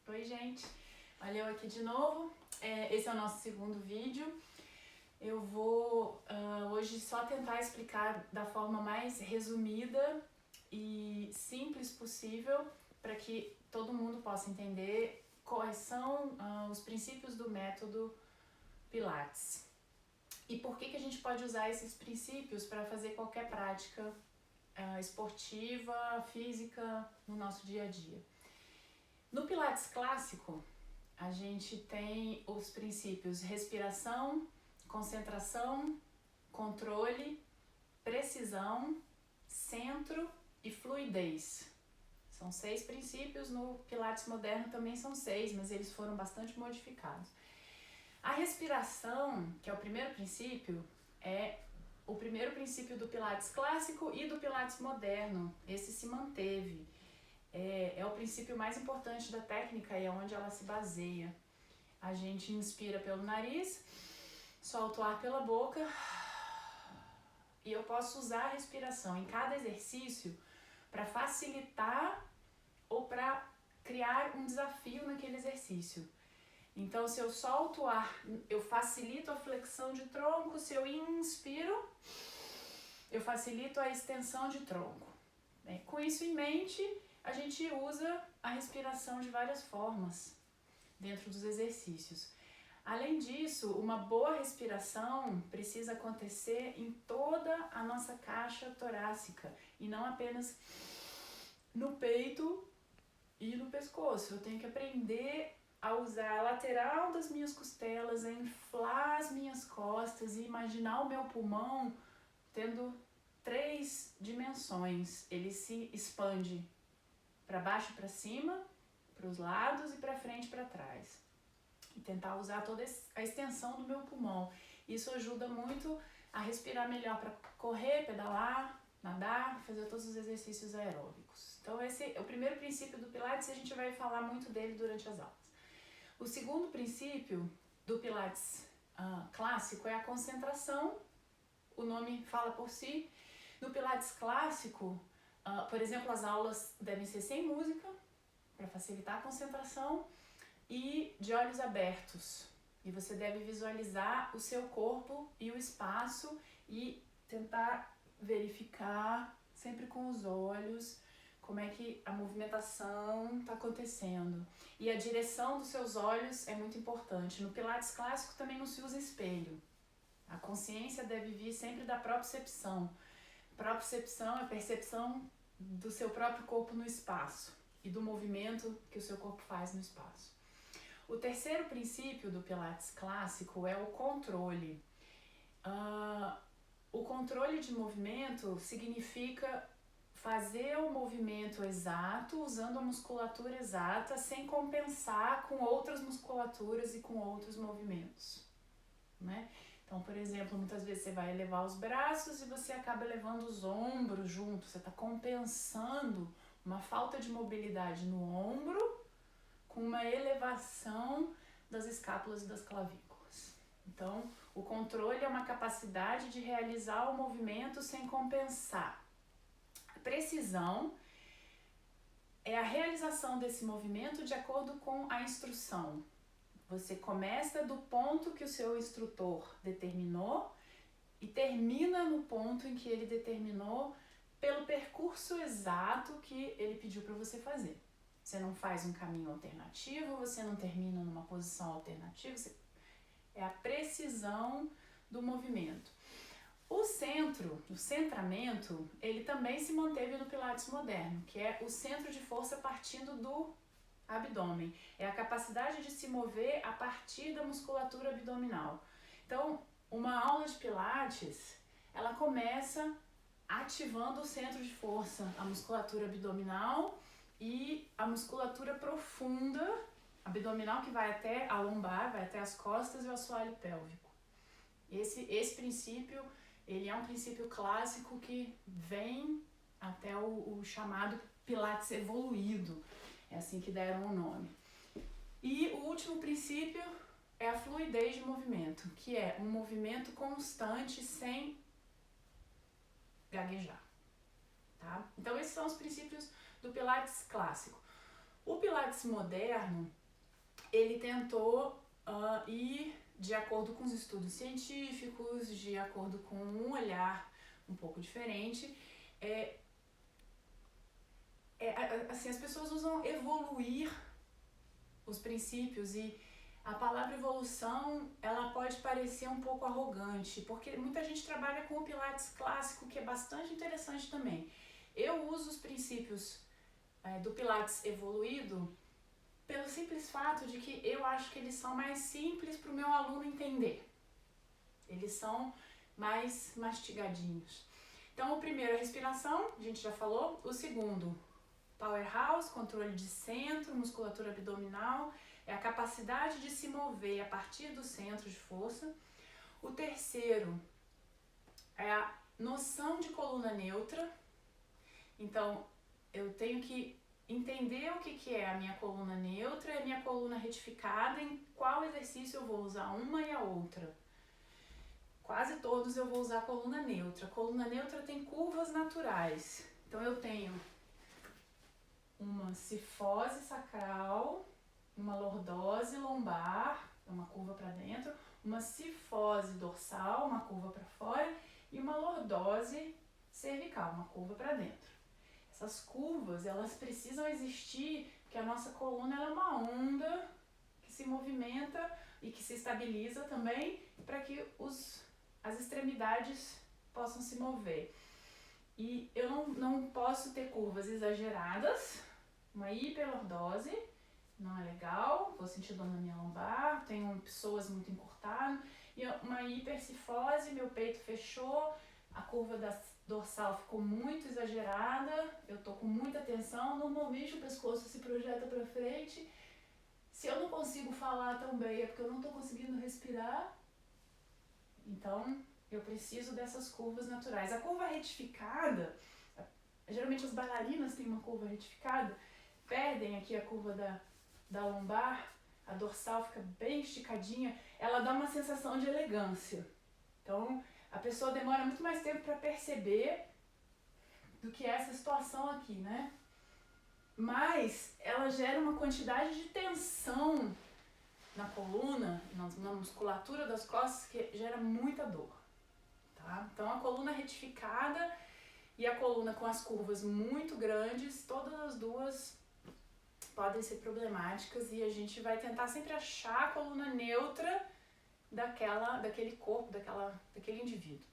Oi, gente, olha eu aqui de novo. Esse é o nosso segundo vídeo. Eu vou hoje só tentar explicar da forma mais resumida e simples possível para que todo mundo possa entender quais são os princípios do método Pilates e por que a gente pode usar esses princípios para fazer qualquer prática esportiva, física no nosso dia a dia. No Pilates clássico, a gente tem os princípios respiração, concentração, controle, precisão, centro e fluidez. São 6 princípios, no Pilates moderno também são 6, mas eles foram bastante modificados. A respiração, que é o primeiro princípio, é o primeiro princípio do Pilates clássico e do Pilates moderno. Esse se manteve. É o princípio mais importante da técnica e é onde ela se baseia. A gente inspira pelo nariz, solta o ar pela boca e eu posso usar a respiração em cada exercício para facilitar ou para criar um desafio naquele exercício. Então, se eu solto o ar, eu facilito a flexão de tronco. Se eu inspiro, eu facilito a extensão de tronco. Com isso em mente, a gente usa a respiração de várias formas dentro dos exercícios. Além disso, uma boa respiração precisa acontecer em toda a nossa caixa torácica e não apenas no peito e no pescoço. Eu tenho que aprender a usar a lateral das minhas costelas, a inflar as minhas costas e imaginar o meu pulmão tendo 3 dimensões. Ele se expande para baixo e para cima, para os lados e para frente e para trás. E tentar usar toda a extensão do meu pulmão. Isso ajuda muito a respirar melhor para correr, pedalar, nadar, fazer todos os exercícios aeróbicos. Então esse é o primeiro princípio do Pilates e a gente vai falar muito dele durante as aulas. O segundo princípio do Pilates clássico é a concentração. O nome fala por si. No Pilates clássico, por exemplo, as aulas devem ser sem música, para facilitar a concentração, e de olhos abertos. E você deve visualizar o seu corpo e o espaço e tentar verificar sempre com os olhos como é que a movimentação está acontecendo. E a direção dos seus olhos é muito importante. No Pilates clássico também não se usa espelho. A consciência deve vir sempre da propriocepção. Propriocepção é a percepção do seu próprio corpo no espaço e do movimento que o seu corpo faz no espaço. O terceiro princípio do Pilates clássico é o controle. O controle de movimento significa fazer o movimento exato, usando a musculatura exata, sem compensar com outras musculaturas e com outros movimentos, né? Então, por exemplo, muitas vezes você vai elevar os braços e você acaba elevando os ombros junto. Você está compensando uma falta de mobilidade no ombro com uma elevação das escápulas e das clavículas. Então, o controle é uma capacidade de realizar o movimento sem compensar. A precisão é a realização desse movimento de acordo com a instrução. Você começa do ponto que o seu instrutor determinou e termina no ponto em que ele determinou pelo percurso exato que ele pediu para você fazer. Você não faz um caminho alternativo, você não termina numa posição alternativa, é a precisão do movimento. O centro, o centramento, ele também se manteve no Pilates moderno, que é o centro de força partindo do abdômen. É a capacidade de se mover a partir da musculatura abdominal. Então, uma aula de Pilates, ela começa ativando o centro de força, a musculatura abdominal e a musculatura profunda, abdominal, que vai até a lombar, vai até as costas e o assoalho pélvico. Esse princípio, ele é um princípio clássico que vem até o chamado Pilates evoluído. É assim que deram o nome. E o último princípio é a fluidez de movimento, que é um movimento constante sem gaguejar. Tá? Então esses são os princípios do Pilates clássico. O Pilates moderno, ele tentou ir de acordo com os estudos científicos, de acordo com um olhar um pouco diferente. Assim, as pessoas usam evoluir os princípios, e a palavra evolução, ela pode parecer um pouco arrogante, porque muita gente trabalha com o Pilates clássico, que é bastante interessante também. Eu uso os princípios do Pilates evoluído pelo simples fato de que eu acho que eles são mais simples para o meu aluno entender. Eles são mais mastigadinhos. Então, o primeiro é a respiração, a gente já falou. O segundo, powerhouse, controle de centro, musculatura abdominal, é a capacidade de se mover a partir do centro de força. O terceiro é a noção de coluna neutra. Então, eu tenho que entender o que é a minha coluna neutra e a minha coluna retificada, em qual exercício eu vou usar uma e a outra. Quase todos eu vou usar a coluna neutra. A coluna neutra tem curvas naturais. Então, eu tenho uma cifose sacral, uma lordose lombar, uma curva para dentro, uma cifose dorsal, uma curva para fora, e uma lordose cervical, uma curva para dentro. Essas curvas, elas precisam existir, porque a nossa coluna ela é uma onda que se movimenta e que se estabiliza também, para que as extremidades possam se mover. E eu não posso ter curvas exageradas, uma hiperlordose, não é legal, vou sentir dor na minha lombar, tenho pessoas muito encurtadas, e uma hipercifose, meu peito fechou, a curva da dorsal ficou muito exagerada, eu tô com muita tensão, normalmente o pescoço se projeta para frente. Se eu não consigo falar também é porque eu não tô conseguindo respirar. Então, eu preciso dessas curvas naturais. A curva retificada, geralmente as bailarinas têm uma curva retificada, perdem aqui a curva da lombar, a dorsal fica bem esticadinha, ela dá uma sensação de elegância. Então, a pessoa demora muito mais tempo para perceber do que essa situação aqui, né? Mas ela gera uma quantidade de tensão na coluna, na musculatura das costas, que gera muita dor, tá? Então, a coluna retificada e a coluna com as curvas muito grandes, todas as duas podem ser problemáticas, e a gente vai tentar sempre achar a coluna neutra daquele corpo, daquele indivíduo.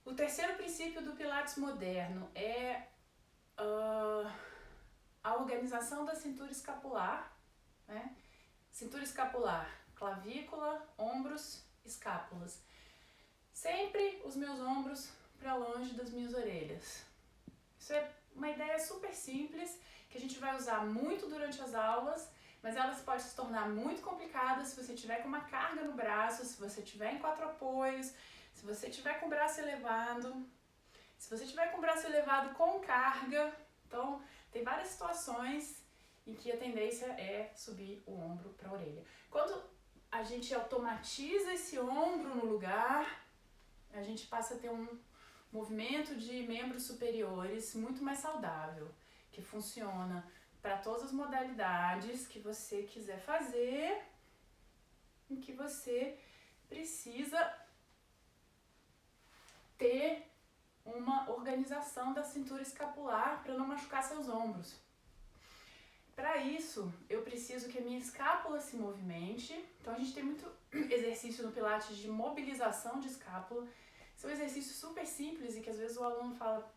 O terceiro princípio do Pilates moderno é a organização da cintura escapular, né? Cintura escapular, clavícula, ombros, escápulas. Sempre os meus ombros para longe das minhas orelhas. Isso é uma ideia super simples, que a gente vai usar muito durante as aulas, mas elas podem se tornar muito complicadas se você tiver com uma carga no braço, se você tiver em 4 apoios, se você tiver com o braço elevado, se você tiver com o braço elevado com carga. Então, tem várias situações em que a tendência é subir o ombro para a orelha. Quando a gente automatiza esse ombro no lugar, a gente passa a ter um movimento de membros superiores muito mais saudável, que funciona para todas as modalidades que você quiser fazer, em que você precisa ter uma organização da cintura escapular para não machucar seus ombros. Para isso, eu preciso que a minha escápula se movimente. Então, a gente tem muito exercício no Pilates de mobilização de escápula. São exercícios super simples e que às vezes o aluno fala: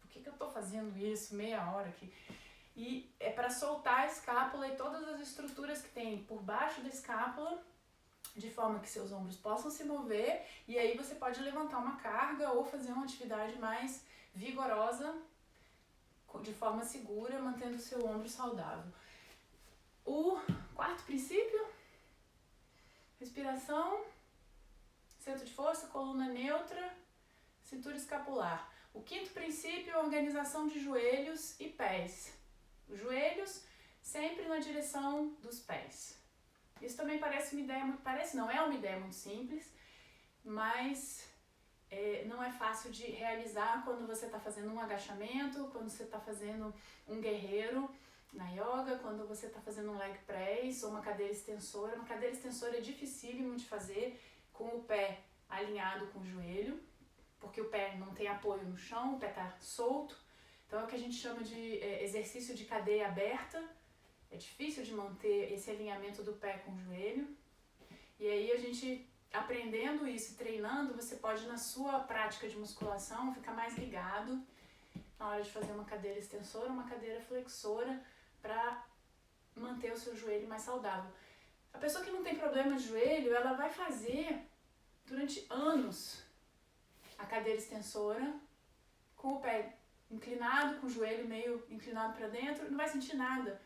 por que eu estou fazendo isso meia hora aqui? E é para soltar a escápula e todas as estruturas que tem por baixo da escápula, de forma que seus ombros possam se mover, e aí você pode levantar uma carga ou fazer uma atividade mais vigorosa, de forma segura, mantendo o seu ombro saudável. O quarto princípio, respiração, centro de força, coluna neutra, cintura escapular. O quinto princípio, organização de joelhos e pés. Os joelhos sempre na direção dos pés. Isso também parece uma ideia muito... é uma ideia muito simples, mas não é fácil de realizar quando você está fazendo um agachamento, quando você está fazendo um guerreiro na yoga, quando você está fazendo um leg press ou uma cadeira extensora. Uma cadeira extensora é dificílimo de fazer com o pé alinhado com o joelho, porque o pé não tem apoio no chão, o pé está solto. Então é o que a gente chama de exercício de cadeia aberta. É difícil de manter esse alinhamento do pé com o joelho. E aí a gente, aprendendo isso, treinando, você pode na sua prática de musculação ficar mais ligado na hora de fazer uma cadeira extensora, uma cadeira flexora, para manter o seu joelho mais saudável. A pessoa que não tem problema de joelho, ela vai fazer durante anos a cadeira extensora com o pé inclinado, com o joelho meio inclinado para dentro, não vai sentir nada.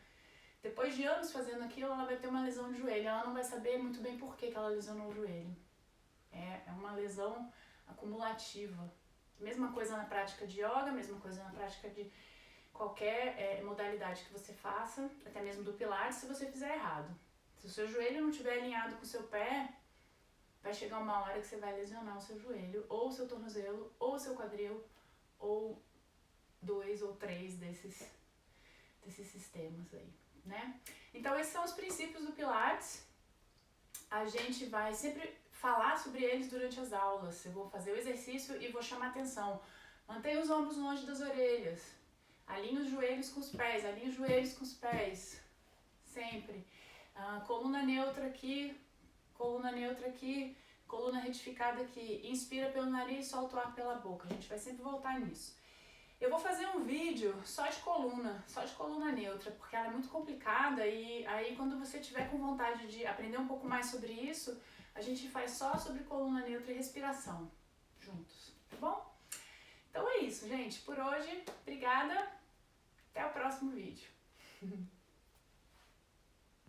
Depois de anos fazendo aquilo, ela vai ter uma lesão de joelho, ela não vai saber muito bem por que ela lesionou o joelho. É uma lesão acumulativa. Mesma coisa na prática de yoga, mesma coisa na prática de qualquer modalidade que você faça, até mesmo do pilates, se você fizer errado. Se o seu joelho não estiver alinhado com o seu pé, vai chegar uma hora que você vai lesionar o seu joelho, ou o seu tornozelo, ou o seu quadril, ou 2 ou 3 desses sistemas aí, né? Então esses são os princípios do Pilates. A gente vai sempre falar sobre eles durante as aulas. Eu vou fazer o exercício e vou chamar atenção. Mantenha os ombros longe das orelhas. Alinhe os joelhos com os pés, alinhe os joelhos com os pés. Sempre. Coluna neutra aqui, coluna retificada aqui. Inspira pelo nariz, solta o ar pela boca. A gente vai sempre voltar nisso. Eu vou fazer um vídeo só de coluna neutra, porque ela é muito complicada e aí quando você tiver com vontade de aprender um pouco mais sobre isso, a gente faz só sobre coluna neutra e respiração juntos, tá bom? Então é isso, gente. Por hoje, obrigada. Até o próximo vídeo.